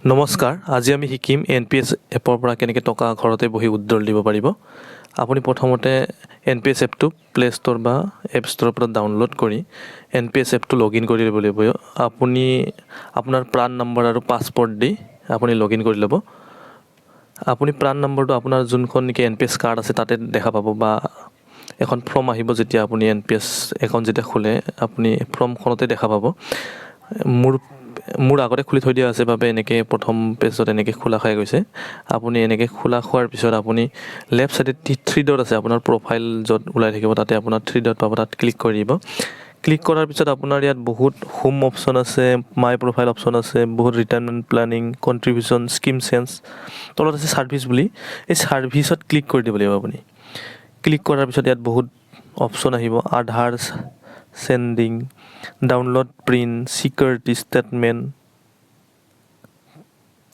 নমস্কাৰ, আজি আমি শিকিম NPS এপৰ পৰা কেনেকৈ টকা ঘৰতে বহি উইথড্ৰল দিব পাৰিব। আপুনি প্ৰথমতে NPS এপটো প্লে ষ্ট'ৰ বা এপ ষ্ট'ৰৰ পৰা ডাউনলোড কৰি NPS এপটো লগইন কৰি ল'ব লাগিব। আপুনি আপোনাৰ প্ৰাণ নম্বৰ আৰু পাছপৰ্ট দি আপুনি লগইন কৰি ল'ব। আপুনি প্ৰাণ নম্বৰটো আপোনাৰ যোনখন নেকি NPS কাৰ্ড আছে তাতে দেখা পাব, বা এখন ফৰ্ম আহিব যেতিয়া আপুনি NPS একাউণ্ট যেতিয়া খোলে, আপুনি ফৰ্মখনতে দেখা পাব। মোৰ আগতে খুলি থৈ দিয়া আছে বাবে এনেকৈ প্ৰথম পেজত এনেকৈ খোলা খাই গৈছে। আপুনি এনেকৈ খোলা খোৱাৰ পিছত আপুনি লেফ্ট ছাইডে থ্ৰী ডট আছে, আপোনাৰ প্ৰফাইল য'ত ওলাই থাকিব তাতে আপোনাৰ থ্ৰী ডট পাব, তাত ক্লিক কৰি দিব। ক্লিক কৰাৰ পিছত আপোনাৰ ইয়াত বহুত হোম অপশ্যন আছে, মাই প্ৰফাইল অপশ্যন আছে, বহুত retirement planning, contribution, scheme change, তলত আছে ছাৰ্ভিচ বুলি। এই ছাৰ্ভিচত ক্লিক কৰি দিব লাগিব আপুনি। ক্লিক কৰাৰ পিছত ইয়াত বহুত অপশ্যন আহিব, Aadhaar sending, download print, security statement,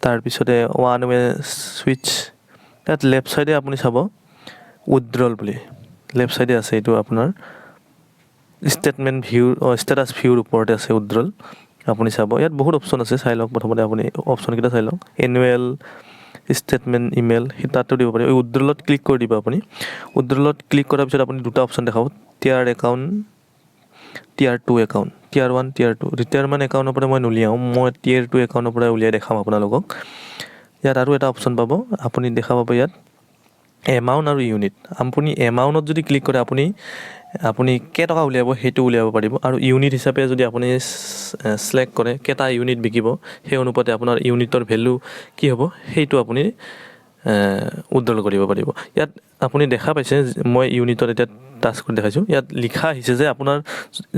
তাৰপিছতে ওৱান ৱে ছুইচ। ইয়াত লেফ্ট ছাইডে আপুনি চাব উইথড্ৰল বুলি, লেফ্ট ছাইডে আছে, এইটো আপোনাৰ ষ্টেটমেণ্ট ভিউ ষ্টেটাছ ভিউৰ ওপৰতে আছে উইথড্ৰল। আপুনি চাব ইয়াত বহুত অপশ্যন আছে, চাই লওক। প্ৰথমতে আপুনি অপশ্যনকেইটা চাই লওক, এনুৱেল ষ্টেটমেণ্ট, ইমেইল, সেই তাতো দিব পাৰি। উইথড্ৰলত ক্লিক কৰি দিব আপুনি। উইথড্ৰলত ক্লিক কৰাৰ পিছত আপুনি দুটা অপশ্যন দেখাব, tier account, tier 2 account, tier 1, tier 2। Retirement একাউণ্টৰ পৰা মই নুলিয়াওঁ, মই টিয়াৰ 2 একাউণ্টৰ পৰা উলিয়াই দেখাম আপোনালোকক। ইয়াত আৰু এটা অপশ্যন পাব, আপুনি দেখা পাব ইয়াত এমাউণ্ট আৰু ইউনিট। আপুনি এমাউণ্টত যদি ক্লিক কৰে আপুনি কেইটকা উলিয়াব সেইটো উলিয়াব পাৰিব, আৰু ইউনিট হিচাপে যদি আপুনি ছিলেক্ট কৰে কেইটা ইউনিট বিকিব, সেই অনুপাতে আপোনাৰ ইউনিটৰ ভেলু কি হ'ব সেইটো আপুনি উইথড্ৰল কৰিব পাৰিব। ইয়াত আপুনি দেখা পাইছে মই ইউনিটত এতিয়া টাচ কৰি দেখাইছোঁ। ইয়াত লিখা আহিছে যে আপোনাৰ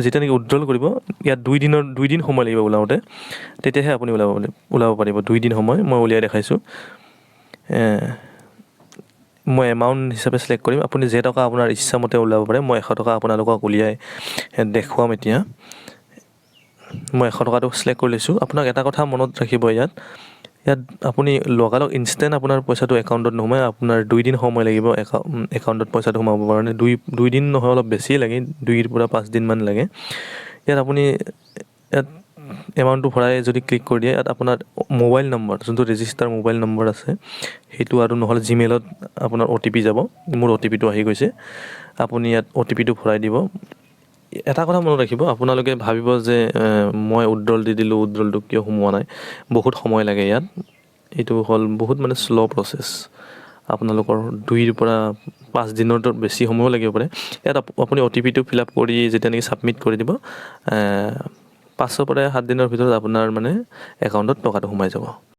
যেতিয়া নেকি উইথড্ৰল কৰিব, ইয়াত 2 দিন সময় লাগিব ওলাওঁতে, তেতিয়াহে আপুনি ওলাব পাৰিব। 2 দিন সময় মই উলিয়াই দেখাইছোঁ। মই এমাউণ্ট হিচাপে ছিলেক্ট কৰিম, আপুনি যে টকা আপোনাৰ ইচ্ছামতে ওলাব পাৰে। মই 100 টকা আপোনালোকক উলিয়াই দেখুৱাম এতিয়া। মই 100 টকাটো ছিলেক্ট কৰি লৈছোঁ। আপোনাক এটা কথা মনত ৰাখিব, ইয়াত আপুনি লগালগ ইনষ্টেণ্ট আপোনাৰ পইচাটো একাউণ্টত নোসোমায়, আপোনাৰ 2 দিন সময় লাগিব একাউণ্টত পইচাটো সোমাবৰ কাৰণে। 2 দিন নহয়, অলপ বেছিয়ে লাগে, 2 পৰা 5 দিনমান লাগে। ইয়াত আপুনি এমাউণ্টটো ভৰাই যদি ক্লিক কৰি দিয়ে, ইয়াত আপোনাৰ মোবাইল নম্বৰ, যোনটো ৰেজিষ্টাৰ মোবাইল নম্বৰ আছে সেইটো, আৰু নহ'লে জিমেইলত আপোনাৰ OTP যাব। মোৰ OTPটো আহি গৈছে, আপুনি ইয়াত OTPটো ভৰাই দিব। এটা কথা মনত ৰাখিব, আপোনালোকে ভাবিব যে মই উইথড্ৰল দি দিলোঁ, উইথড্ৰলটো কিয় সোমোৱা নাই। বহুত সময় লাগে ইয়াত, এইটো হ'ল বহুত শ্ল' প্ৰচেছ। আপোনালোকৰ 2 পৰা 5 দিনৰ বেছি সময়ো লাগিব পাৰে। ইয়াত আপুনি OTPটো ফিল আপ কৰি যেতিয়া নেকি ছাবমিট কৰি দিব, 5 পৰা 7 দিনৰ ভিতৰত আপোনাৰ একাউণ্টত টকাটো সোমাই যাব।